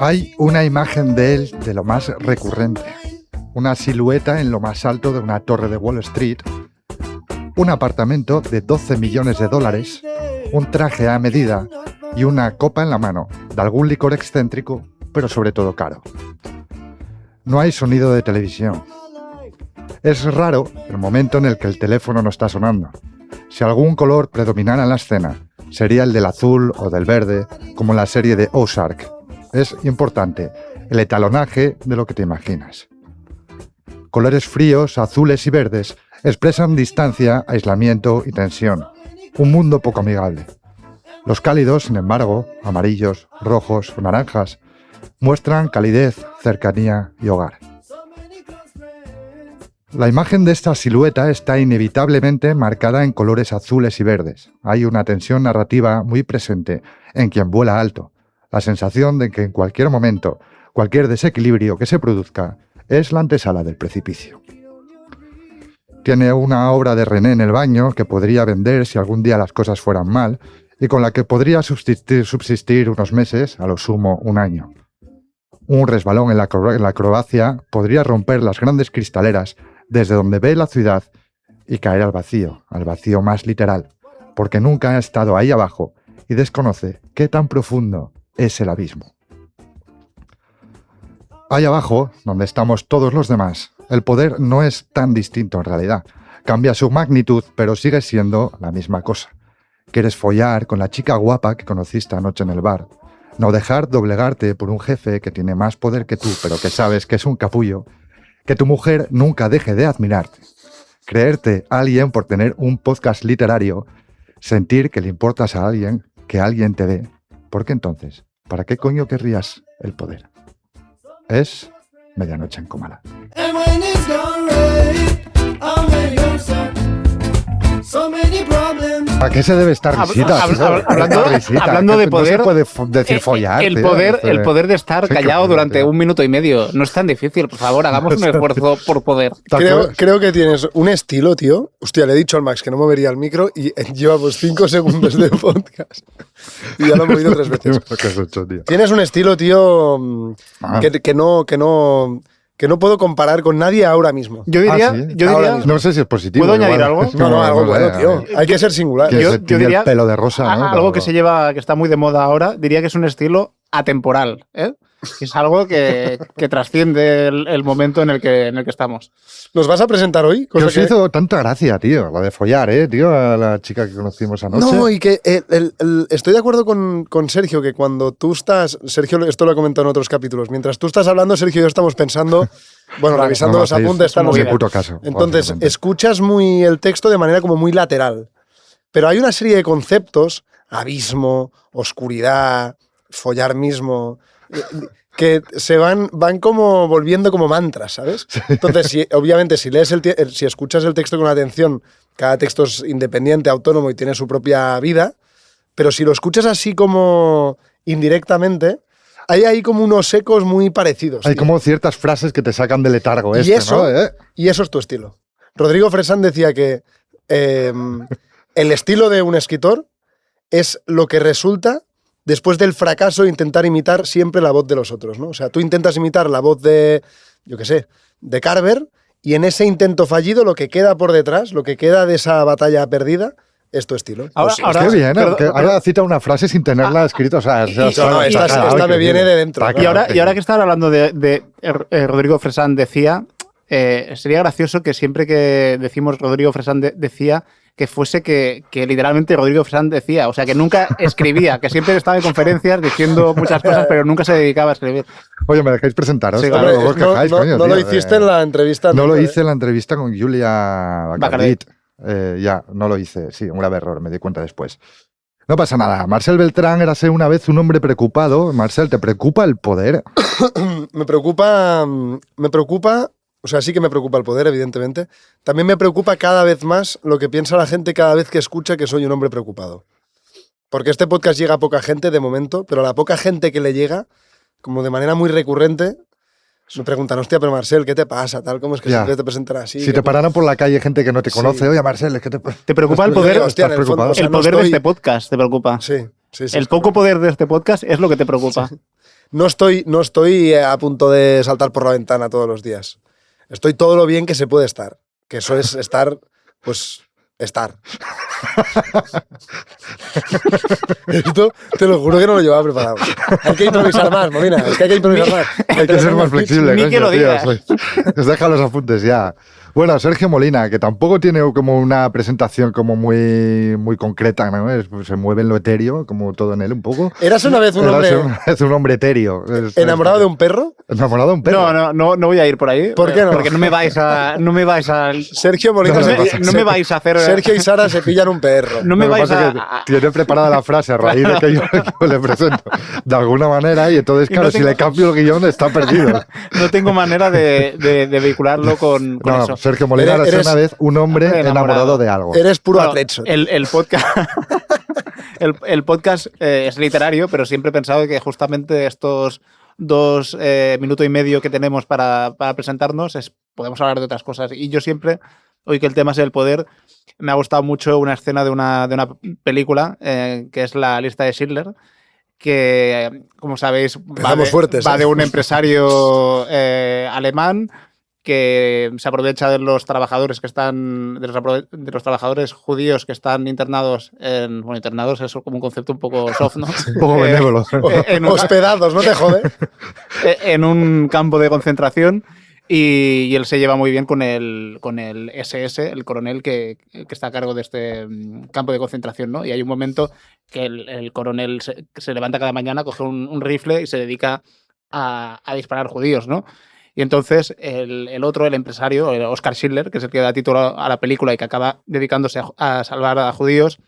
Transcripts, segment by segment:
Hay una imagen de él de lo más recurrente. Una silueta en lo más alto de una torre de Wall Street, un apartamento de 12 millones de dólares, un traje a medida y una copa en la mano de algún licor excéntrico, pero sobre todo caro. No hay sonido de televisión. Es raro el momento en el que el teléfono no está sonando. Si algún color predominara en la escena, sería el del azul o del verde, como en la serie de Ozark. Es importante el etalonaje de lo que te imaginas. Colores fríos, azules y verdes expresan distancia, aislamiento y tensión. Un mundo poco amigable. Los cálidos, sin embargo, amarillos, rojos o naranjas, muestran calidez, cercanía y hogar. La imagen de esta silueta está inevitablemente marcada en colores azules y verdes. Hay una tensión narrativa muy presente en quien vuela alto. La sensación de que en cualquier momento, cualquier desequilibrio que se produzca, es la antesala del precipicio. Tiene una obra de René en el baño que podría vender si algún día las cosas fueran mal y con la que podría subsistir unos meses, a lo sumo un año. Un resbalón en la Croacia podría romper las grandes cristaleras desde donde ve la ciudad y caer al vacío más literal, porque nunca ha estado ahí abajo y desconoce qué tan profundo es el abismo. Ahí abajo, donde estamos todos los demás, el poder no es tan distinto en realidad. Cambia su magnitud, pero sigue siendo la misma cosa. Quieres follar con la chica guapa que conociste anoche en el bar. No dejar doblegarte por un jefe que tiene más poder que tú, pero que sabes que es un capullo. Que tu mujer nunca deje de admirarte. Creerte alguien por tener un podcast literario. Sentir que le importas a alguien, que alguien te ve. Porque entonces, ¿para qué coño querrías el poder? Es Medianoche en Comala. ¿A qué se debe esta risita? Hablando de poder, no se puede decir follar. El poder de estar callado durante un minuto y medio. No es tan difícil, por favor, hagamos un esfuerzo por poder. Creo que tienes un estilo, tío. Hostia, le he dicho al Max que no movería el micro y llevamos 5 segundos de podcast. Y ya lo he movido 3 veces. Tienes un estilo, tío, que no puedo comparar con nadie ahora mismo. Yo diría, no sé si es positivo. ¿Puedo añadir algo? No, algo bueno, tío. Hay que ser singular. Yo diría el pelo de rosa, ¿no? Algo que está muy de moda ahora, diría que es un estilo atemporal, ¿eh? Es algo que trasciende el momento en el que estamos. ¿Nos vas a presentar hoy? Que os hizo tanta gracia, tío, lo de follar, tío, a la chica que conocimos anoche. No, y que estoy de acuerdo con Sergio, que cuando tú estás... Sergio, esto lo he comentado en otros capítulos. Mientras tú estás hablando, Sergio y yo estamos pensando... Bueno, revisando los apuntes, estamos... De puto caso. Entonces, escuchas muy el texto de manera como muy lateral. Pero hay una serie de conceptos, abismo, oscuridad, follar mismo... que se van como volviendo como mantras, ¿sabes? Entonces, obviamente, si escuchas el texto con atención, cada texto es independiente, autónomo y tiene su propia vida, pero si lo escuchas así como indirectamente, hay ahí como unos ecos muy parecidos. Hay como ciertas frases que te sacan del letargo ¿no? Y eso es tu estilo. Rodrigo Fresán decía que el estilo de un escritor es lo que resulta después del fracaso de intentar imitar siempre la voz de los otros, ¿no? O sea, tú intentas imitar la voz de, yo qué sé, de Carver, y en ese intento fallido lo que queda por detrás, lo que queda de esa batalla perdida, es tu estilo. Qué bien, ahora cita una frase sin tenerla escrita. O sea, esta me viene de dentro. Y ahora que estaba hablando de Rodrigo Fresán decía, sería gracioso que siempre que decimos Rodrigo Fresán decía, que fuese que literalmente Rodrigo Fresán decía, o sea, que nunca escribía, que siempre estaba en conferencias diciendo muchas cosas, pero nunca se dedicaba a escribir. Oye, ¿me dejáis presentaros? Sí, claro. No lo hiciste en la entrevista. No lo hice en la entrevista con Julia Bacardit. Ya, no lo hice. Sí, un grave error, me di cuenta después. No pasa nada. Marcel Beltrán era una vez un hombre preocupado. Marcel, ¿te preocupa el poder? Me preocupa... O sea, sí que me preocupa el poder, evidentemente. También me preocupa cada vez más lo que piensa la gente cada vez que escucha que soy un hombre preocupado. Porque este podcast llega a poca gente de momento, pero a la poca gente que le llega, como de manera muy recurrente, me preguntan, hostia, pero Marcel, ¿qué te pasa? ¿Cómo es que siempre te presentan así? Si te pararan por la calle gente que no te conoce, oye, Marcel, ¿qué te pasa? ¿Te preocupa el poder? Hostia, el poder de este podcast te preocupa. Sí. El poco poder de este podcast es lo que te preocupa. Sí. no estoy a punto de saltar por la ventana todos los días. Estoy todo lo bien que se puede estar. Que eso es estar, pues, estar. Esto te lo juro que no lo llevaba preparado. Hay que improvisar más, Molina. Es que hay que improvisar más. Hay que ser más flexible. Ni que lo digas. Os deja los apuntes ya. Bueno, Sergio Molina, que tampoco tiene como una presentación como muy, muy concreta, ¿no? Se mueve en lo etéreo, como todo en él un poco. ¿Eras una vez un hombre etéreo? ¿Enamorado de un perro? ¿Enamorado de un perro? No voy a ir por ahí. ¿Por qué no? Porque no me vais a... Sergio Molina no me vais a hacer... Sergio y Sara se pillan un perro. No me vais a... Tiene preparada la frase a raíz de que yo le presento de alguna manera y entonces, claro, si le cambio el guión está perdido. No tengo manera de vehicularlo con eso. Sergio Molina era una vez un hombre enamorado de algo. Eres puro atrecho. El podcast, el podcast es literario, pero siempre he pensado que justamente estos 2 minutos y medio que tenemos para presentarnos podemos hablar de otras cosas. Y yo siempre, hoy que el tema es el poder, me ha gustado mucho una escena de una película que es La lista de Schindler, que, como sabéis, va de un empresario alemán que se aprovecha de los trabajadores que están, de los trabajadores judíos que están internados bueno, internados es como un concepto un poco soft, ¿no? Un poco benévolo. Hospedados, no te jode. En un campo de concentración y él se lleva muy bien con el SS, el coronel que está a cargo de este campo de concentración, ¿no? Y hay un momento que el coronel se levanta cada mañana, coge un rifle y se dedica a disparar judíos, ¿no? Y entonces el otro, el empresario, Oskar Schindler, que es el que da título a la película y que acaba dedicándose a salvar a judíos,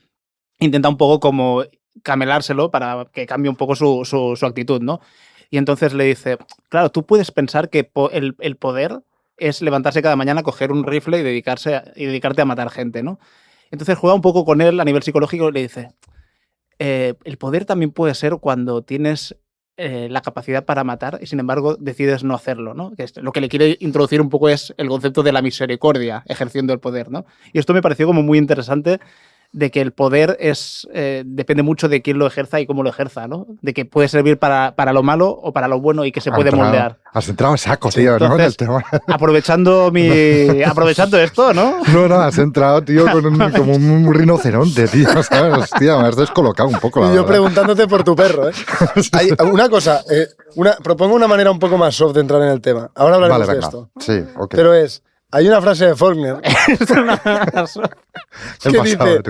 intenta un poco como camelárselo para que cambie un poco su actitud, ¿no? Y entonces le dice, claro, tú puedes pensar que el poder es levantarse cada mañana, coger un rifle y dedicarte a matar gente, ¿no? Entonces juega un poco con él a nivel psicológico y le dice, el poder también puede ser cuando tienes la capacidad para matar y sin embargo decides no hacerlo, ¿no? Que lo que le quiere introducir un poco es el concepto de la misericordia ejerciendo el poder, ¿no? Y esto me pareció como muy interesante de que el poder depende mucho de quién lo ejerza y cómo lo ejerza, ¿no? De que puede servir para lo malo o para lo bueno y que se puede moldear. Has entrado en saco, tío, entonces, ¿no? En el tema. Aprovechando esto, ¿no? No, has entrado, tío, como un rinoceronte, tío, ¿sabes? Hostia, me has descolocado un poco, la Y yo verdad. Preguntándote por tu perro, ¿eh? Hay una cosa, propongo una manera un poco más soft de entrar en el tema. Ahora hablaremos de esto. Sí, ok. Pero hay una frase de Faulkner que dice,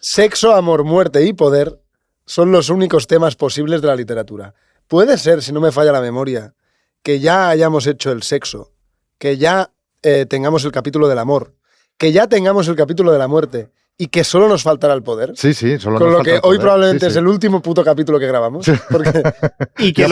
sexo, amor, muerte y poder son los únicos temas posibles de la literatura. Puede ser, si no me falla la memoria, que ya hayamos hecho el sexo, que ya tengamos el capítulo del amor, que ya tengamos el capítulo de la muerte y que solo nos faltará el poder. Sí, solo con nos lo falta que el poder. hoy probablemente Sí. es el último puto capítulo que grabamos. Porque y que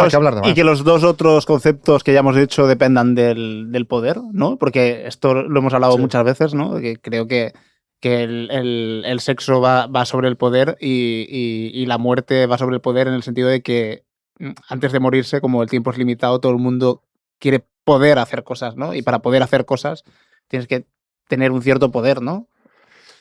los 2 otros conceptos que ya hemos dicho dependan del poder, ¿no? Porque esto lo hemos hablado muchas veces, ¿no? Que creo que el sexo va sobre el poder y la muerte va sobre el poder en el sentido de que antes de morirse, como el tiempo es limitado, todo el mundo quiere poder hacer cosas, ¿no? Y para poder hacer cosas tienes que tener un cierto poder, ¿no?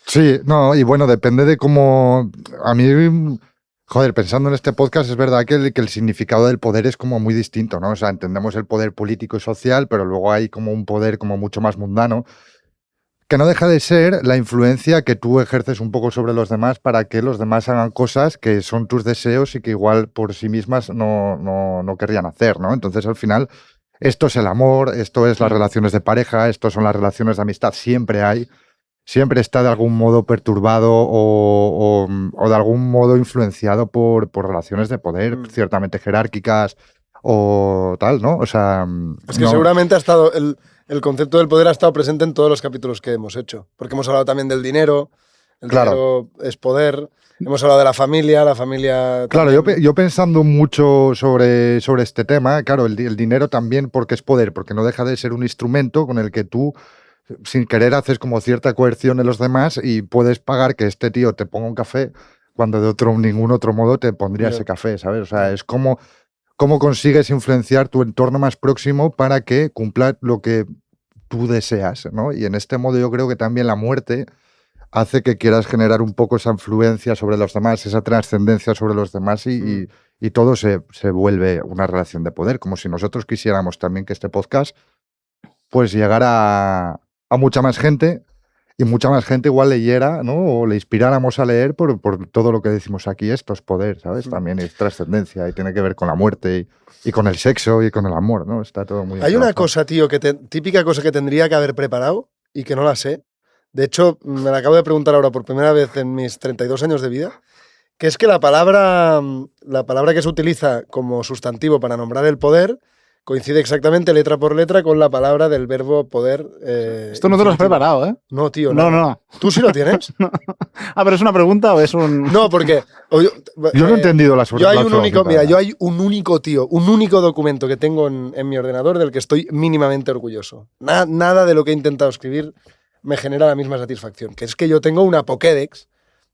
Sí, no, y bueno, depende de cómo... A mí, joder, pensando en este podcast, es verdad que el significado del poder es como muy distinto, ¿no? O sea, entendemos el poder político y social, pero luego hay como un poder como mucho más mundano, que no deja de ser la influencia que tú ejerces un poco sobre los demás para que los demás hagan cosas que son tus deseos y que igual por sí mismas no querrían hacer, ¿no? Entonces, al final, esto es el amor, esto es las relaciones de pareja, esto son las relaciones de amistad, siempre está de algún modo perturbado o de algún modo influenciado por relaciones de poder ciertamente jerárquicas o tal, ¿no? O sea... Es que seguramente ha estado el concepto del poder ha estado presente en todos los capítulos que hemos hecho, porque hemos hablado también del dinero, dinero es poder, hemos hablado de la familia Claro, yo pensando mucho sobre este tema, claro, el dinero también porque es poder, porque no deja de ser un instrumento con el que tú sin querer haces como cierta coerción en los demás y puedes pagar que este tío te ponga un café cuando de ningún otro modo te pondría ese café, ¿sabes? O sea, es como cómo consigues influenciar tu entorno más próximo para que cumpla lo que tú deseas, ¿no? Y en este modo yo creo que también la muerte hace que quieras generar un poco esa influencia sobre los demás, esa trascendencia sobre los demás y todo se vuelve una relación de poder, como si nosotros quisiéramos también que este podcast pues llegara a mucha más gente y mucha más gente igual leyera, ¿no? O le inspiráramos a leer por todo lo que decimos aquí. Esto es poder, ¿sabes? También es trascendencia y tiene que ver con la muerte y con el sexo y con el amor, ¿no? Está todo muy... Hay una entrelazado. cosa, tío, típica cosa que tendría que haber preparado y que no la sé. De hecho, me la acabo de preguntar ahora por primera vez en mis 32 años de vida, que es que la palabra que se utiliza como sustantivo para nombrar el poder coincide exactamente letra por letra con la palabra del verbo poder. Esto no te lo has preparado, ¿eh? No, tío. No. ¿Tú sí lo tienes? Ah, pero es una pregunta o es un... No, porque... Yo no he entendido la Yo hay un único, mira, yo hay un único, tío, un único documento que tengo en mi ordenador del que estoy mínimamente orgulloso. Nada de lo que he intentado escribir me genera la misma satisfacción, que es que yo tengo una Pokédex,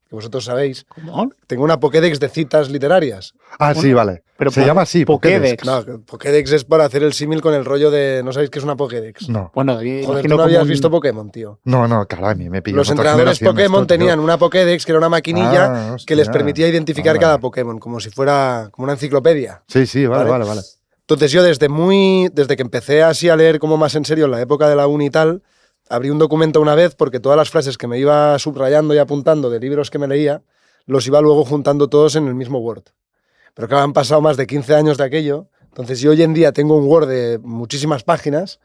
que vosotros sabéis, ¿Cómo? tengo una Pokédex de citas literarias. Ah, sí, vale. Pero se llama así, Pokédex. No, Pokédex es para hacer el símil con el rollo de... ¿No sabéis qué es una Pokédex? No, Bueno, Joder, imagino tú no como habías un- visto Pokémon, tío. no, claro, a mí me pilló Los otra entrenadores generación Pokémon esto, tío. tenían una Pokédex que era una maquinilla que les hostia. permitía identificar Vale. cada Pokémon, como si fuera como una enciclopedia. Sí, ¿Vale? vale. Entonces yo desde que empecé así a leer como más en serio en la época de la uni y tal, abrí un documento una vez porque todas las frases que me iba subrayando y apuntando de libros que me leía, los iba luego juntando todos en el mismo Word. Pero claro, han pasado más de 15 años de aquello, entonces yo hoy en día tengo un Word de muchísimas páginas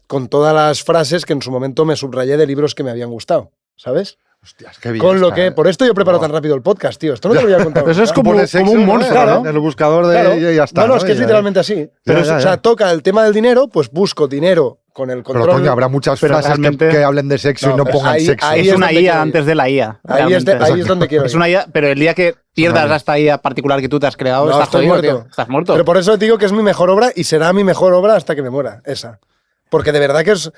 con todas las frases que en su momento me subrayé de libros que me habían gustado, ¿sabes? Hostias, qué bien Con lo está, que, ¿eh? por esto yo preparo Oh. tan rápido el podcast, tío. Esto no te lo voy a contar. Eso es nunca. como- Pones sexo, un ¿no? monstruo, Claro. En el buscador de... Claro. y ya está. No, es que es Ya, literalmente así. Ya, O sea, ya. toca el tema del dinero, pues busco dinero con el Pero control. coño, habrá muchas Pero frases realmente- que hablen de sexo No, y no pero pongan ahí- sexo. ahí Es es una donde IA quiero ir. antes de la IA. ahí es realmente. donde quiero Es ir. una IA, pero el día que pierdas Vale. esta IA particular que tú te has creado, No, estás estoy jodido, muerto. tío. Estás muerto. Pero por eso digo que es mi mejor obra y será mi mejor obra hasta que me muera, esa. Porque de verdad que es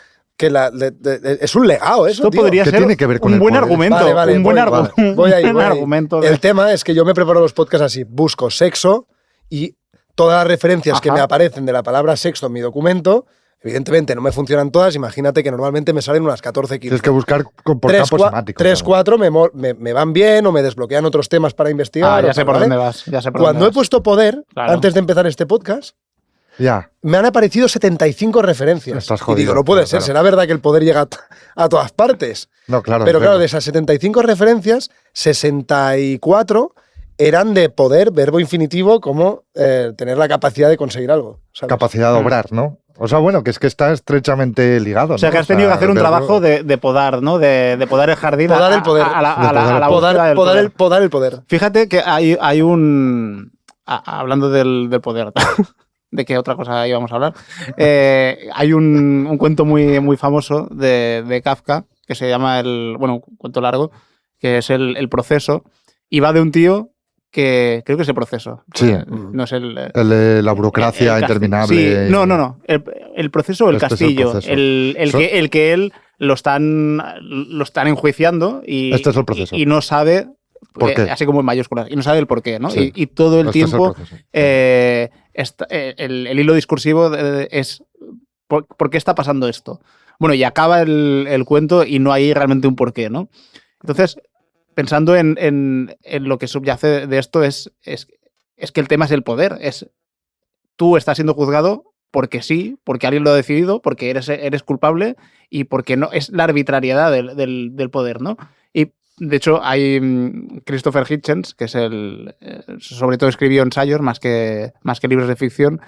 es un legado eso, Esto tío. podría ¿Qué ser tiene que ver con un el buen poder? argumento. Vale, un buen voy, argumento. vale. Voy ahí, un voy ahí. argumento de- El tema es que yo me preparo los podcasts así. Busco sexo y todas las referencias que Ajá. me aparecen de la palabra sexo en mi documento, evidentemente no me funcionan todas. Imagínate que normalmente me salen unas 14, 15. Tienes que buscar por campos semánticos. 3, ¿no? 4 me van bien o me desbloquean otros temas para investigar. Ah, ya o sé tal, por ¿vale? dónde vas. Ya sé por Cuando dónde he vas. puesto poder, Claro. antes de empezar este podcast, Ya. me han aparecido 75 referencias. Estás y jodido, digo, no puede claro, ser, claro. será verdad que el poder llega a todas partes. No, claro. Pero es claro, verdad. de esas 75 referencias, 64 eran de poder, verbo infinitivo, como tener la capacidad de conseguir algo. ¿sabes? Capacidad de obrar, ¿no? O sea, bueno, que es que está estrechamente ligado. O sea, ¿no? que has tenido que hacer un verbo- trabajo de podar, ¿no? De podar el jardín. Podar el poder. A la De búsqueda del poder. Podar el poder. Fíjate que hay un... hablando del poder, ¿de qué otra cosa íbamos a hablar? Hay un cuento muy famoso de Kafka, que se llama un cuento largo, que es el proceso, y va de un tío que creo que es el proceso. Sí. No es el... La burocracia el castillo. interminable. Sí, no. El proceso o el Este es el castillo. proceso. El que él lo están enjuiciando y, Este es el proceso. y no sabe, ¿Por qué? así como en mayúsculas, y no sabe el por qué, ¿no? Sí. Y todo el Este es el tiempo proceso. el hilo discursivo es ¿por qué está pasando esto? Bueno, y acaba el cuento y no hay realmente un porqué, ¿no? Entonces, pensando en lo que subyace de esto es que el tema es el poder. Tú estás siendo juzgado porque sí, porque alguien lo ha decidido, porque eres culpable y porque no es la arbitrariedad del poder, ¿no? Y de hecho hay Christopher Hitchens, que es sobre todo escribió ensayos más que libros de ficción.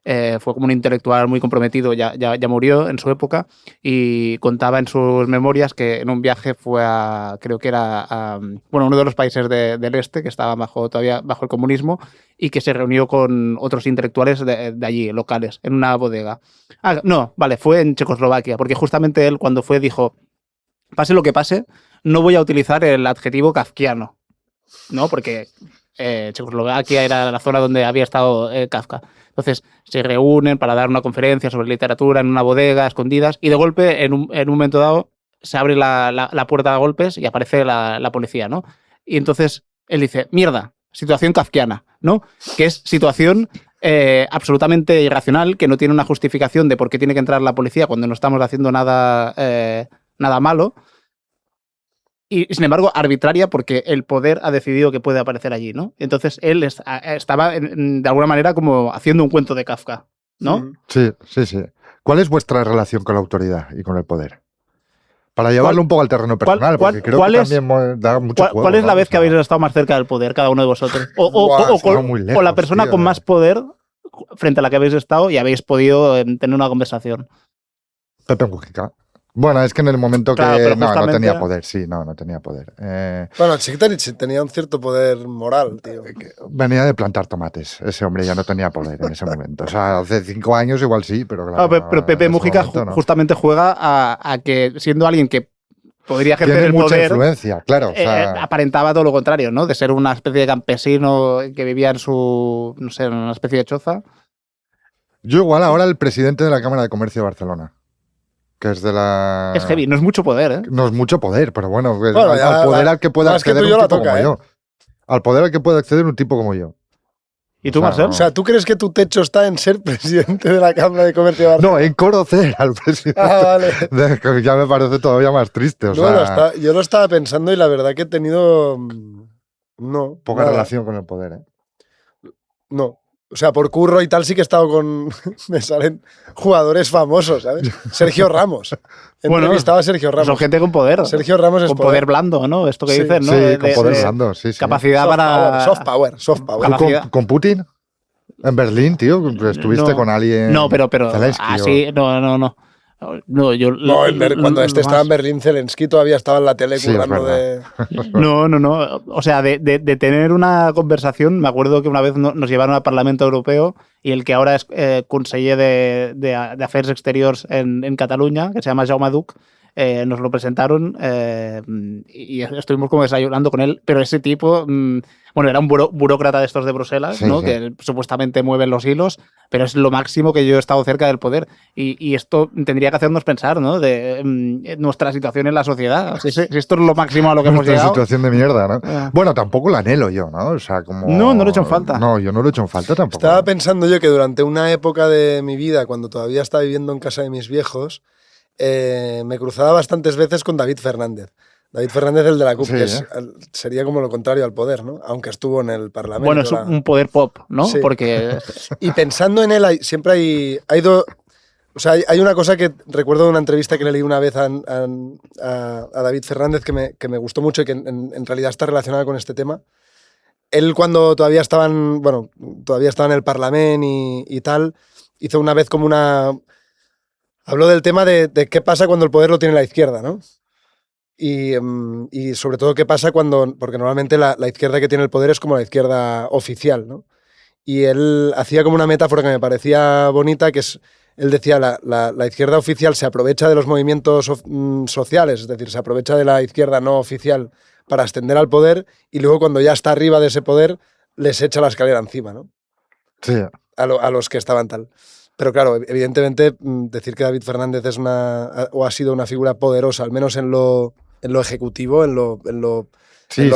Fue como un intelectual muy comprometido, ya murió en su época, y contaba en sus memorias que en un viaje fue creo que era a uno de los países del este, que estaba todavía bajo el comunismo, y que se reunió con otros intelectuales de allí, locales, en una bodega. Fue en Checoslovaquia, porque justamente él cuando fue dijo, pase lo que pase, no voy a utilizar el adjetivo kafkiano, ¿no? Porque Checoslovaquia era la zona donde había estado Kafka. Entonces se reúnen para dar una conferencia sobre literatura en una bodega, escondidas, y de golpe, en un momento dado, se abre la puerta a golpes y aparece la policía, ¿no? Y entonces él dice, mierda, situación kafkiana, ¿no? Que es situación absolutamente irracional, que no tiene una justificación de por qué tiene que entrar la policía cuando no estamos haciendo nada malo. y sin embargo arbitraria porque el poder ha decidido que puede aparecer allí, ¿no? Entonces él estaba de alguna manera como haciendo un cuento de Kafka, ¿no? Sí. ¿Cuál es vuestra relación con la autoridad y con el poder? Para llevarlo un poco al terreno personal, porque creo que también da mucho juego. ¿Cuál es la vez que habéis estado más cerca del poder, cada uno de vosotros? O la persona con más poder frente a la que habéis estado y habéis podido tener una conversación. Pepe Mujica. Bueno, es que en el momento claro, que no tenía poder, no tenía poder. Bueno, sí tenía un cierto poder moral, tío. Venía de plantar tomates. Ese hombre ya no tenía poder en ese momento. O sea, hace 5 años igual sí, pero claro. Pero Pepe Mujica justamente juega a que siendo alguien que podría ejercer tiene el mucha poder, influencia, claro. O sea, aparentaba todo lo contrario, ¿no? De ser una especie de campesino que vivía en su, no sé, en una especie de choza. Yo igual ahora el presidente de la Cámara de Comercio de Barcelona. Que es de la... Es heavy, no es mucho poder, ¿eh? No es mucho poder, pero bueno, al poder al que pueda acceder un tipo como yo. yo. Al poder al que pueda acceder un tipo como yo. ¿Y tú, Marcel? O sea, ¿tú crees que tu techo está en ser presidente de la Cámara de Comercio de Barcelona? No, en conocer al presidente. Vale. Que ya me parece todavía más triste. O sea, yo lo estaba pensando y la verdad que he tenido... No. Poca relación con el poder, ¿eh? No. O sea, por curro y tal sí que he estado con... me salen jugadores famosos, ¿sabes? Sergio Ramos. He entrevistado a Sergio Ramos. Son gente con poder. Sergio Ramos es con poder blando, ¿no? Esto que dices, ¿no? Sí, con poder blando, sí. Capacidad soft power. ¿Con Putin? En Berlín, tío. ¿Estuviste con alguien? No, pero Zelensky, así, no. Cuando estaba en Berlín, Zelensky todavía estaba en la tele currando de... No. O sea, de tener una conversación, me acuerdo que una vez nos llevaron al Parlamento Europeo y el que ahora es conseller de Afers Exteriors en Cataluña, que se llama Jaume Duch, nos lo presentaron y estuvimos como desayunando con él, pero ese tipo... Bueno, era un burócrata de estos de Bruselas, ¿no? Sí. Que supuestamente mueven los hilos, pero es lo máximo que yo he estado cerca del poder. Y esto tendría que hacernos pensar, ¿no? De nuestra situación en la sociedad. Si esto es lo máximo a lo que hemos llegado. Nuestra situación de mierda, ¿no? Bueno, tampoco la anhelo yo, ¿no? O sea, como... No lo he hecho en falta. No, yo no lo he hecho en falta tampoco. Estaba pensando yo que durante una época de mi vida, cuando todavía estaba viviendo en casa de mis viejos, me cruzaba bastantes veces con David Fernández. David Fernández, el de la CUP, que sería como lo contrario al poder, ¿no? Aunque estuvo en el Parlamento. Bueno, es un poder pop, ¿no? Sí. Porque... Y pensando en él, siempre hay dos... O sea, hay una cosa que recuerdo de una entrevista que le leí una vez a David Fernández que me gustó mucho y que en realidad está relacionada con este tema. Él cuando todavía estaba en el Parlamento y tal, hizo una vez como una... Habló del tema de qué pasa cuando el poder lo tiene la izquierda, ¿no? Y sobre todo qué pasa cuando... Porque normalmente la izquierda que tiene el poder es como la izquierda oficial, ¿no? Y él hacía como una metáfora que me parecía bonita, que es... Él decía, la izquierda oficial se aprovecha de los movimientos sociales, es decir, se aprovecha de la izquierda no oficial para ascender al poder y luego cuando ya está arriba de ese poder les echa la escalera encima, ¿no? Sí. A los que estaban tal. Pero claro, evidentemente decir que David Fernández es ha sido una figura poderosa, al menos en lo ejecutivo, en lo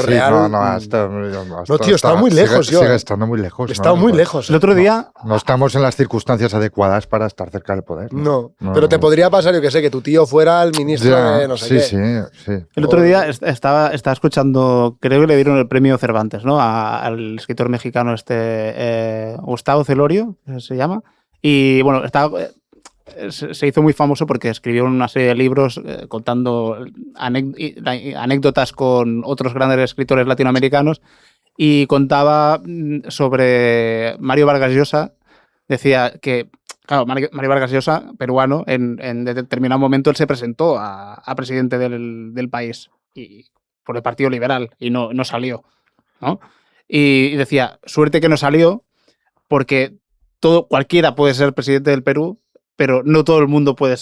real. No, tío, está muy lejos. Sigue estando muy lejos. Está muy lejos. El otro día... No estamos en las circunstancias adecuadas para estar cerca del poder. No, pero te podría pasar, yo que sé, que tu tío fuera el ministro de no sé qué. Sí. El otro día estaba escuchando, creo que le dieron el premio Cervantes, ¿no? Al escritor mexicano Gustavo Celorio, se llama. Y bueno, se hizo muy famoso porque escribió una serie de libros contando anécdotas con otros grandes escritores latinoamericanos y contaba sobre Mario Vargas Llosa. Decía que, claro, Mario Vargas Llosa, peruano, en determinado momento él se presentó a presidente del país y por el Partido Liberal y no salió, ¿no? Y decía, suerte que no salió porque cualquiera puede ser presidente del Perú, pero no todo el mundo puede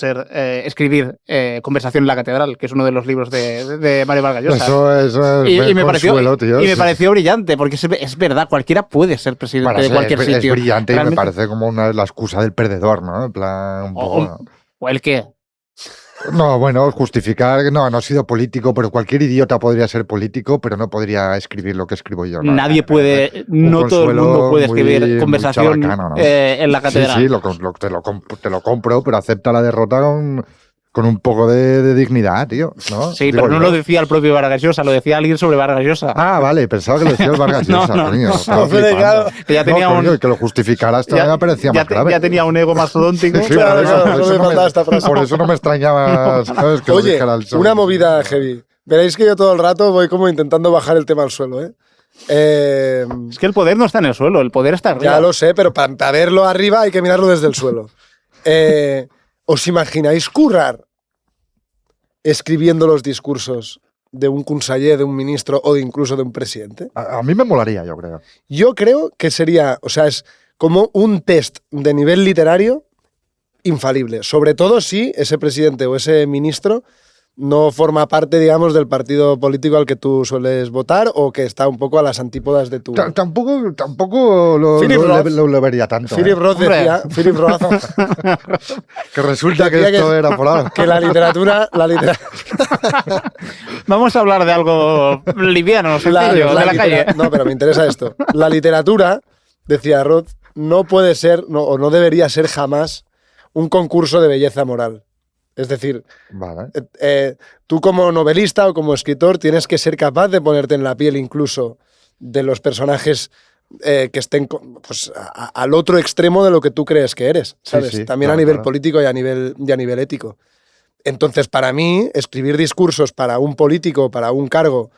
escribir Conversación en la Catedral, que es uno de los libros de Mario Vargas Llosa. Eso es me consuelo, tío. Y me pareció brillante, porque es verdad, cualquiera puede ser presidente de cualquier sitio. Es brillante. Realmente, y me parece como la excusa del perdedor, ¿no? En plan, un poco... ¿O el qué? No, bueno, justificar, no he sido político, pero cualquier idiota podría ser político, pero no podría escribir lo que escribo yo. Nadie puede, no todo el mundo puede escribir Conversación en la Catedral. Sí, te lo compro, pero acepta la derrota con un poco de dignidad, tío, ¿no? Sí, Digo pero no yo. lo decía el propio Vargas Llosa, lo decía alguien sobre Vargas Llosa. Ah, vale, pensaba que lo decía el Vargas No, Llosa, no, coño, no. estaba Hombre, flipando. claro. Que ya tenía No, coño, un- y que lo justificaras todavía me parecía más grave. ya tenía un ego mastodóntico. Sí, Claro, por eso, claro, por solo eso me no me- faltaba esta frase. por eso no me extrañaba, ¿sabes? Que lo Oye, dijera el sol. una movida heavy. Veréis que yo todo el rato voy como intentando bajar el tema al suelo, ¿eh? Es que el poder no está en el suelo, el poder está arriba. Ya lo sé, pero para verlo arriba hay que mirarlo desde el suelo. ¿Os imagináis currar escribiendo los discursos de un conseller, de un ministro o incluso de un presidente? A mí me molaría, yo creo. Yo creo que sería, o sea, es como un test de nivel literario infalible. Sobre todo si ese presidente o ese ministro no forma parte, digamos, del partido político al que tú sueles votar o que está un poco a las antípodas de tu... Tampoco Philip Roth. lo vería tanto. Philip Roth Hombre. decía, Philip Roth, Que resulta que decía esto que- era por algo. que la literatura... Vamos a hablar de algo liviano, sencillo, de la calle. No, pero me interesa esto. La literatura, decía Roth, no puede ser o no debería ser jamás un concurso de belleza moral. Es decir, Vale. tú como novelista o como escritor tienes que ser capaz de ponerte en la piel incluso de los personajes que estén pues, al otro extremo de lo que tú crees que eres, ¿sabes? sí, También claro, a nivel claro. político y a nivel ético. Entonces, para mí, escribir discursos para un político, para un cargo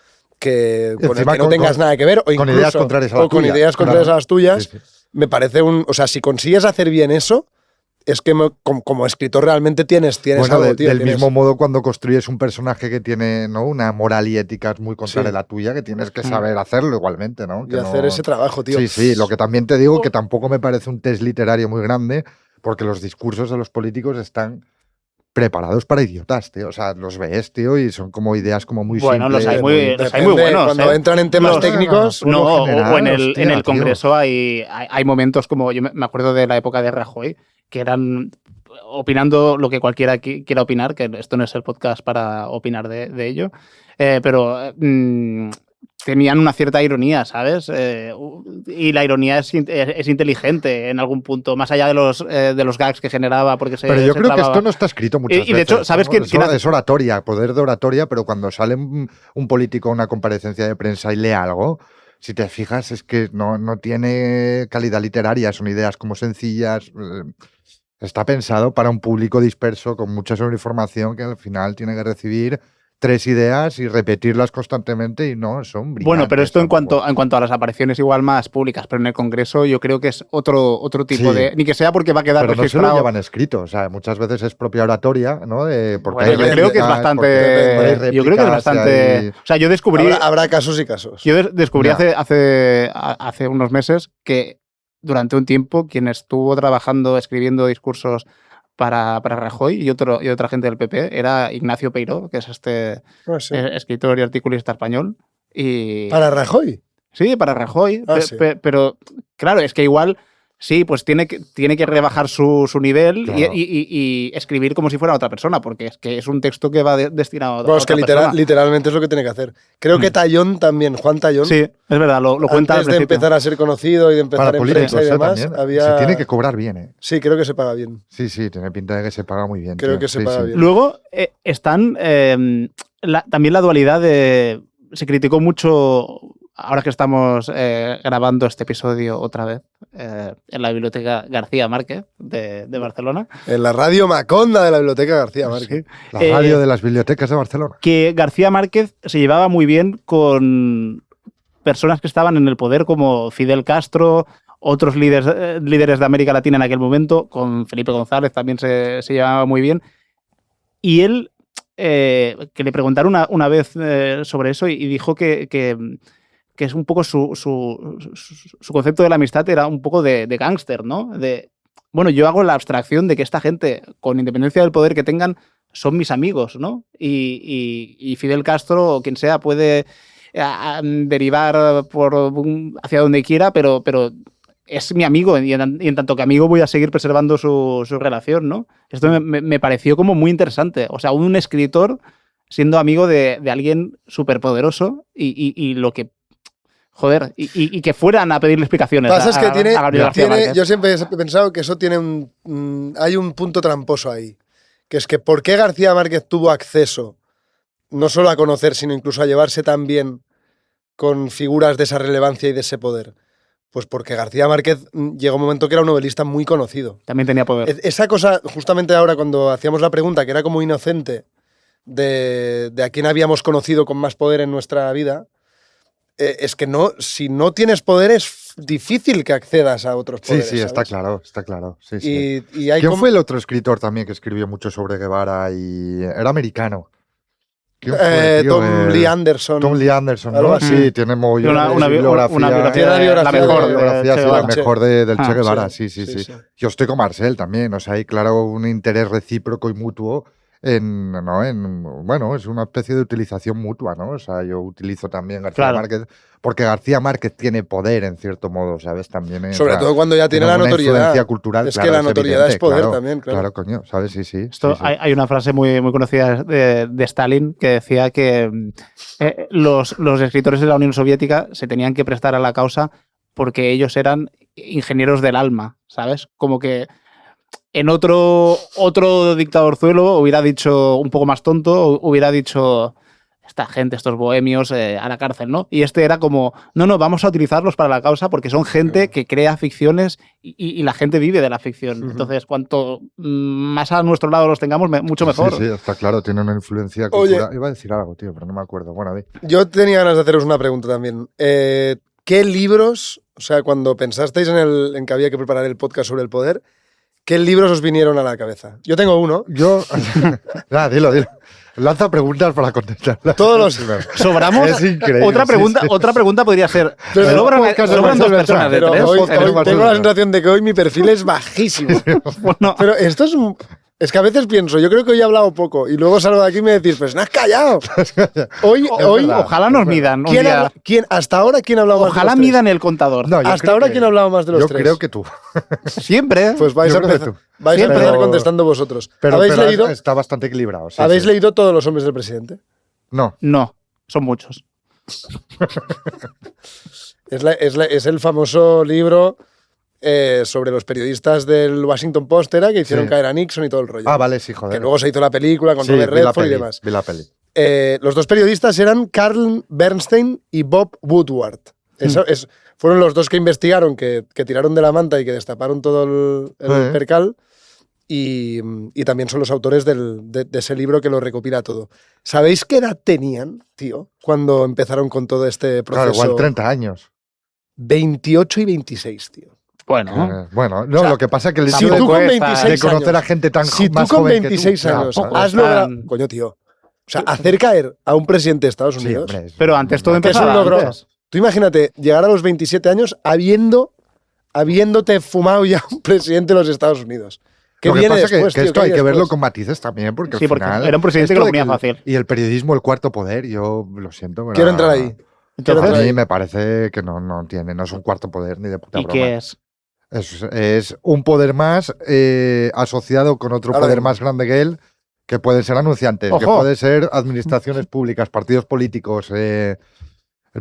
con el Encima que no con- tengas con- nada que ver, o con incluso, ideas contrarias a la o con tuya, ideas contrarias claro. a las tuyas, Sí, sí. me parece o sea, si consigues hacer bien eso, es que como escritor realmente tienes Bueno, algo, tío. del tienes- mismo modo cuando construyes un personaje que tiene, ¿no?, una moral y ética muy contraria Sí. a la tuya, que tienes que saber hacerlo igualmente, ¿no? y Que hacer no- ese trabajo, tío. Sí, sí, lo que también te digo que tampoco me parece un test literario muy grande, porque los discursos de los políticos están preparados para idiotas, tío. O sea, los ves, tío, y son como ideas como muy Bueno, simples. los hay muy Depende, buenos. Cuando entran en temas Los- técnicos, Por lo No, general, o en el hostia, tío. Congreso hay momentos como, yo me acuerdo de la época de Rajoy, que eran opinando lo que cualquiera quiera opinar, que esto no es el podcast para opinar de ello, pero tenían una cierta ironía, ¿sabes? Y la ironía es inteligente en algún punto, más allá de los gags que generaba, porque se Pero yo se creo que clavaba. esto no está escrito muchas veces. Y de hecho, ¿sabes ¿no? quién hace- Es oratoria, poder de oratoria, pero cuando sale un político a una comparecencia de prensa y lee algo, si te fijas, es que no tiene calidad literaria, son ideas como sencillas. Está pensado para un público disperso con mucha sobreinformación que al final tiene que recibir 3 ideas y repetirlas constantemente y no son brillantes. Bueno, pero esto en tampoco. cuanto a las apariciones igual más públicas, pero en el Congreso yo creo que es otro tipo Sí. de... Ni que sea porque va a quedar Pero no se lo registrado. llevan escrito, o sea, muchas veces es propia oratoria, ¿no? Porque Bueno, hay yo creo que es réplicas, porque bastante... hay Yo creo que es réplicas y bastante... hay- O sea, yo descubrí... habrá casos y casos. Yo descubrí Ya. hace unos meses que durante un tiempo quien estuvo trabajando, escribiendo discursos para Rajoy y otra gente del PP era Ignacio Peiró, que es Ah, sí. escritor y articulista español. Y, Para Rajoy. sí, para Rajoy. Ah, sí. Pero claro, es que igual sí, pues tiene que rebajar su nivel Claro. y escribir como si fuera otra persona, porque es que es un texto que va destinado Bueno, a es que otra persona. literalmente es lo que tiene que hacer. Creo que Tallón también, Juan Tallón, Sí, es verdad, lo cuenta al antes de principio. empezar a ser conocido y de empezar Para en políticos, prensa y demás, también. había... Se tiene que cobrar bien, ¿eh? Sí, creo que se paga bien. Sí, sí, tiene pinta de que se paga muy bien. Creo tío. que se Sí, paga sí. bien. Luego están también la dualidad de... Se criticó mucho, ahora que estamos grabando este episodio otra vez, en la Biblioteca García Márquez de Barcelona, En la radio Maconda de la Biblioteca García Márquez. La radio de las bibliotecas de Barcelona. que García Márquez se llevaba muy bien con personas que estaban en el poder como Fidel Castro, otros líderes de América Latina en aquel momento, con Felipe González también se llevaba muy bien. Y él, que le preguntaron una vez sobre eso y dijo que es un poco su concepto de la amistad era un poco de gángster, ¿no? Bueno, yo hago la abstracción de que esta gente, con independencia del poder que tengan, son mis amigos, ¿no? Y Fidel Castro o quien sea puede derivar hacia donde quiera, pero es mi amigo y en tanto que amigo voy a seguir preservando su relación, ¿no? Esto me pareció como muy interesante. O sea, un escritor siendo amigo de alguien superpoderoso y lo que... Joder, y que fueran a pedirle explicaciones. Pasa es que a Gabriel García Márquez. yo siempre he pensado que eso tiene hay un punto tramposo ahí. que es que ¿por qué García Márquez tuvo acceso no solo a conocer, sino incluso a llevarse tan bien con figuras de esa relevancia y de ese poder? Pues porque García Márquez llegó un momento que era un novelista muy conocido. También tenía poder. Esa cosa, justamente ahora cuando hacíamos la pregunta, que era como inocente, de a quién habíamos conocido con más poder en nuestra vida, es que no, si no tienes poder es difícil que accedas a otros Sí, poderes. sí, está ¿sabes? claro, está claro. Sí, sí. Y hay ¿Quién como- fue el otro escritor también que escribió mucho sobre Guevara y era americano? ¿Quién fue, tío? Tom Lee Anderson. Tom Lee Anderson, algo ¿no? así. Sí, tiene mogollón Una de biografía, Tiene la biografía la mejor de- de biografía, Che sí, la Guevara. mejor del Che Ah, Guevara, sí, sí. sí. Yo estoy con Marcel también, o sea, hay claro un interés recíproco y mutuo bueno, es una especie de utilización mutua, ¿no? O sea, yo utilizo también García Claro. Márquez, porque García Márquez tiene poder en cierto modo, ¿sabes? También Sobre o sea, todo cuando ya tiene la una notoriedad. influencia cultural, Es claro, que la notoriedad evidente, es poder claro, también, claro. Claro, coño, ¿sabes? Sí. Esto, sí. hay una frase muy, muy conocida de Stalin que decía que los escritores de la Unión Soviética se tenían que prestar a la causa porque ellos eran ingenieros del alma, ¿sabes? Como que en otro dictadorzuelo hubiera dicho un poco más tonto, hubiera dicho esta gente, estos bohemios, a la cárcel, ¿no? Y este era como, no, vamos a utilizarlos para la causa porque son gente que crea ficciones y la gente vive de la ficción. Ujú. Entonces, cuanto más a nuestro lado los tengamos, mucho mejor. Sí, está claro, tiene una influencia Oye. cultural. Iba a decir algo, tío, pero no me acuerdo. Bueno, di. Yo tenía ganas de haceros una pregunta también. ¿Qué libros, o sea, cuando pensasteis en que había que preparar el podcast sobre el poder, qué libros os vinieron a la cabeza? Yo tengo uno. Yo. Dilo. Lanza preguntas para contestarlas. Todos los- ¿Sobramos? Es increíble. Otra pregunta, sí. otra pregunta podría ser, Pero ¿sobran, podcast de sobran dos Marcel personas de Pero tres? hoy, podcast de hoy Marcel tengo la Beltrán. sensación de que hoy mi perfil es bajísimo. Bueno, Pero esto es que a veces pienso, yo creo que hoy he hablado poco y luego salgo de aquí y me decís, pues no has callado. Hoy, verdad. ojalá nos midan un día. hasta ahora, ¿quién ha hablado más de Ojalá los tres? midan el contador. No, yo Hasta creo ahora, que- ¿quién ha hablado más de los Yo tres? creo que tú. Siempre. Pues vais Yo a creo que empezar, tú. vais a Siempre. empezar contestando vosotros. Pero ¿Habéis leído, está bastante equilibrado. Sí, ¿habéis sí. leído Todos los hombres del presidente? No. No, son muchos. Es el famoso libro sobre los periodistas del Washington Post, era, que hicieron Sí. caer a Nixon y todo el rollo. Ah, vale, sí, joder. Que luego se hizo la película con Sí, Robert vi la Redford y peli, demás. vi la peli. Los dos periodistas eran Carl Bernstein y Bob Woodward. Fueron los dos que investigaron, que tiraron de la manta y que destaparon todo el percal. Y también son los autores de ese libro que lo recopila todo. ¿Sabéis qué edad tenían, tío, cuando empezaron con todo este proceso? Claro, igual 30 años. 28 y 26, tío. Bueno, Bueno, no, O sea, lo que pasa es que el si hecho tú tampoco con es 26 de conocer años, a gente tan si tú más con joven 26 que tú, años claro, has tan- logrado... Coño, tío. O sea, hacer caer a un presidente de Estados Sí, Unidos... hombre, pero antes todo que es un empezaba logro. antes. Tú imagínate llegar a los 27 años habiéndote fumado ya un presidente de los Estados Unidos. ¿Qué Lo que viene pasa es después, que tío? esto ¿Qué hay que viene verlo después? con matices también, porque Sí, al porque final... era un presidente esto que lo de ponía fácil. Y el periodismo, el cuarto poder, yo lo siento. pero Quiero entrar ahí. Quiero A entrar mí ahí. me parece que no es un cuarto poder ni de puta ¿Y broma. qué es? Es un poder más asociado con otro Ahora poder mismo. más grande que él, que pueden ser anunciantes, que Ojo. puede ser administraciones públicas, partidos políticos. El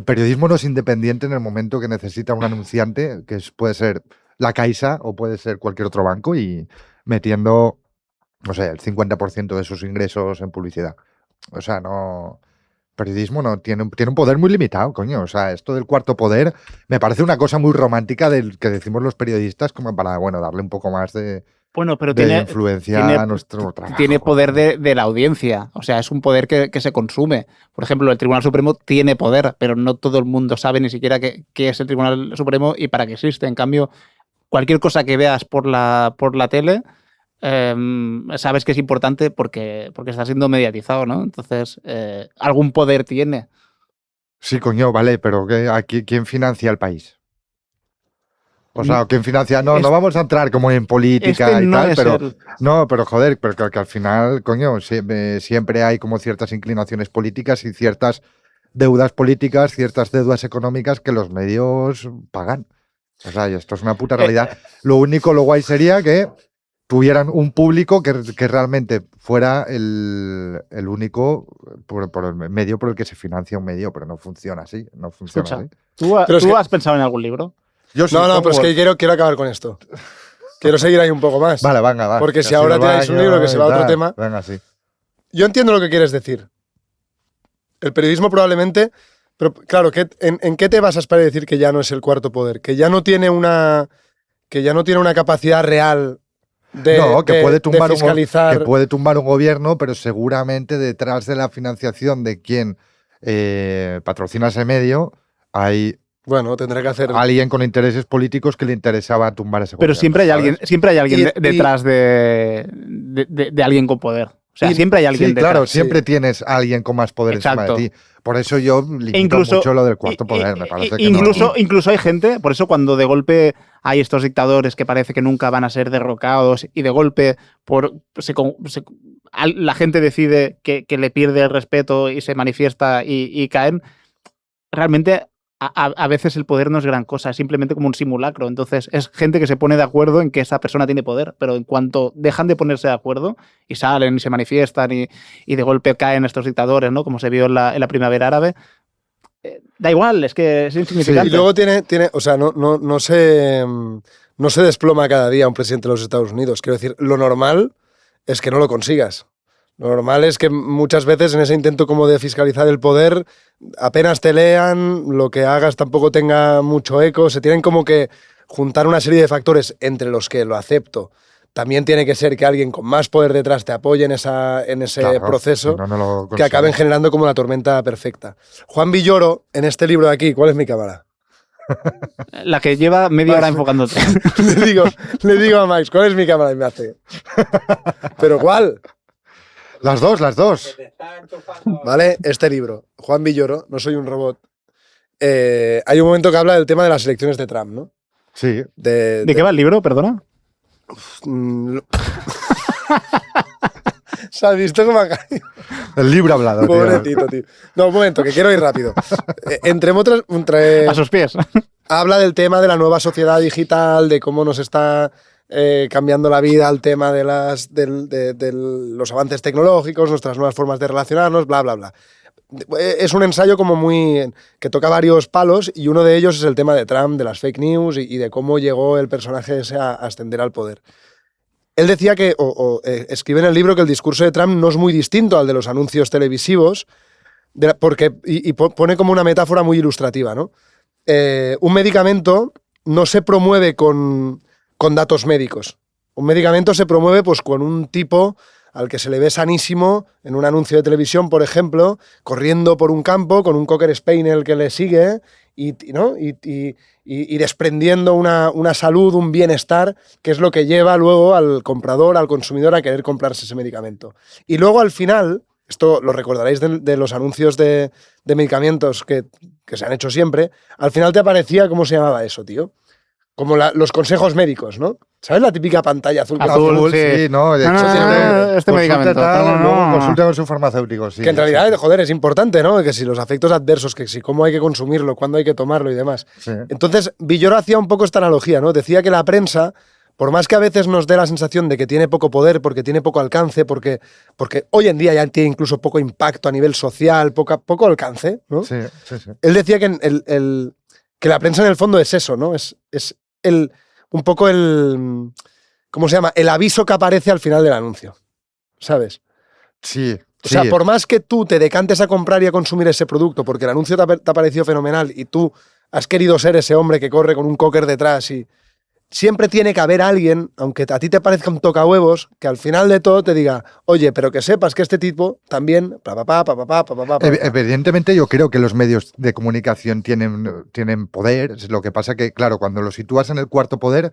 periodismo no es independiente en el momento que necesita un anunciante, puede ser la Caixa o puede ser cualquier otro banco, y metiendo, no sé, el 50% de sus ingresos en publicidad. O sea, no... Periodismo no tiene un poder muy limitado, coño. O sea, esto del cuarto poder me parece una cosa muy romántica del que decimos los periodistas, como para, bueno, darle un poco más de Bueno, pero influencia tiene- a nuestro trabajo. tiene poder de la audiencia. O sea, es un poder que se consume. Por ejemplo, el Tribunal Supremo tiene poder, pero no todo el mundo sabe ni siquiera qué es el Tribunal Supremo y para qué existe. En cambio, cualquier cosa que veas por la tele, sabes que es importante porque está siendo mediatizado, ¿no? Entonces, algún poder tiene. Sí, coño, vale, pero ¿quién financia el país? O sea, ¿quién financia? No vamos a entrar como en política Este y no tal, es pero... el- No, pero joder, pero que al final, coño, siempre hay como ciertas inclinaciones políticas y ciertas deudas políticas, ciertas deudas económicas que los medios pagan. O sea, y esto es una puta realidad. Lo guay sería que tuvieran un público que realmente fuera el único por el medio por el que se financia un medio, pero no funciona así. No funciona Escucha, así. ¿tú Pero es tú que- has pensado en algún libro? Yo sí, No, Tom pero es que Wolfe. quiero acabar con esto. Quiero seguir ahí un poco más. Vale, venga, va. Porque si Que ha ahora sido el tiráis un baño libro que se va a y otro tal. tema. Venga, sí. Yo entiendo lo que quieres decir. El periodismo probablemente... Pero claro, ¿en qué te basas para decir que ya no es el cuarto poder? Que ya no tiene una capacidad real de, No, que de- puede de tumbar fiscalizar. que puede tumbar un gobierno, pero seguramente detrás de la financiación de quien patrocina ese medio hay Bueno, tendrá que hacer... alguien con intereses políticos que le interesaba tumbar ese Pero gobierno. siempre hay alguien Y- detrás de alguien con poder. O sea, Y- siempre hay alguien Sí, detrás. claro, siempre tienes a alguien con más poder Exacto. encima de ti. Por eso yo limito incluso- mucho lo del cuarto poder. Me parece que no. Incluso hay gente, por eso cuando de golpe hay estos dictadores que parece que nunca van a ser derrocados y de golpe la gente decide que le pierde el respeto y se manifiesta y caen, realmente a veces el poder no es gran cosa, es simplemente como un simulacro. Entonces es gente que se pone de acuerdo en que esa persona tiene poder, pero en cuanto dejan de ponerse de acuerdo y salen y se manifiestan y de golpe caen estos dictadores, ¿no? Como se vio en la primavera árabe, da igual, es que es insignificante. Y luego tiene o sea, no se desploma cada día un presidente de los Estados Unidos. Quiero decir, lo normal es que no lo consigas. Lo normal es que muchas veces en ese intento como de fiscalizar el poder, apenas te lean, lo que hagas tampoco tenga mucho eco. Se tienen como que juntar una serie de factores entre los que lo acepto. También tiene que ser que alguien con más poder detrás te apoye en ese Claro, proceso, si no, no lo que consigues. acaben generando como la tormenta perfecta. Juan Villoro, en este libro de aquí, ¿cuál es mi cámara? La que lleva media hora enfocándote. le digo a Max, ¿cuál es mi cámara? Y me hace... ¿Pero cuál? Las dos. ¿Vale? Este libro, Juan Villoro, No soy un robot. Hay un momento que habla del tema de las elecciones de Trump, ¿no? Sí. ¿De qué va el libro, perdona? ¿Se has visto cómo ha caído? El libro hablado, tío. Pobrecito, tío. No, un momento, que quiero ir rápido. Entre otras, A sus pies. habla del tema de la nueva sociedad digital, de cómo nos está cambiando la vida, el tema de los avances tecnológicos, nuestras nuevas formas de relacionarnos, bla, bla, bla. Es un ensayo como muy... que toca varios palos y uno de ellos es el tema de Trump, de las fake news y de cómo llegó el personaje ese a ascender al poder. Él decía que, escribe en el libro que el discurso de Trump no es muy distinto al de los anuncios televisivos, y pone como una metáfora muy ilustrativa, ¿no? Un medicamento no se promueve con datos médicos. Un medicamento se promueve pues, con un tipo al que se le ve sanísimo en un anuncio de televisión, por ejemplo, corriendo por un campo con un Cocker Spaniel que le sigue y desprendiendo una salud, un bienestar, que es lo que lleva luego al comprador, al consumidor a querer comprarse ese medicamento. Y luego al final, esto lo recordaréis de los anuncios de medicamentos que se han hecho siempre, al final te aparecía, ¿cómo se llamaba eso, tío? Como los consejos médicos, ¿no? ¿Sabes la típica pantalla azul? Azul, sí, no. De hecho, este consulta medicamento. tal, No. luego consulta con su farmacéutico, sí. Que en realidad, joder, es importante, ¿no? Que si los efectos adversos, que si cómo hay que consumirlo, cuándo hay que tomarlo y demás. Sí. Entonces, Villoro hacía un poco esta analogía, ¿no? Decía que la prensa, por más que a veces nos dé la sensación de que tiene poco poder, porque tiene poco alcance, porque hoy en día ya tiene incluso poco impacto a nivel social, poco alcance, ¿no? Sí. Él decía que, que la prensa en el fondo es eso, ¿no? Es un poco el... ¿Cómo se llama? El aviso que aparece al final del anuncio, ¿sabes? Sí. O sea, por más que tú te decantes a comprar y a consumir ese producto porque el anuncio te ha parecido fenomenal y tú has querido ser ese hombre que corre con un cocker detrás y siempre tiene que haber alguien, aunque a ti te parezca un tocahuevos, que al final de todo te diga, oye, pero que sepas que este tipo también... Evidentemente yo creo que los medios de comunicación tienen poder. Lo que pasa que, claro, cuando lo sitúas en el cuarto poder,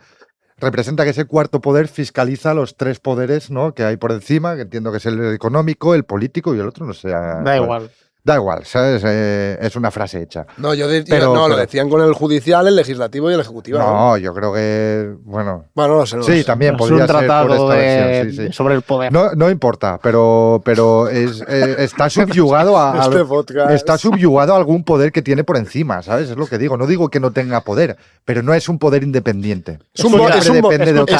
representa que ese cuarto poder fiscaliza los tres poderes, ¿no?, que hay por encima, que entiendo que es el económico, el político y el otro, no sé. Da igual. Da igual, ¿sabes? Es una frase hecha. No, Pero- lo decían con el judicial, el legislativo y el ejecutivo. No, yo creo que, bueno... Bueno, no sé. Sí, también Es podría un ser por tratado esta versión, sí. sobre el poder. No importa, pero está subyugado a... Este podcast. Está subyugado a algún poder que tiene por encima, ¿sabes? Es lo que digo. No digo que no tenga poder, pero no es un poder independiente. Escucha, Es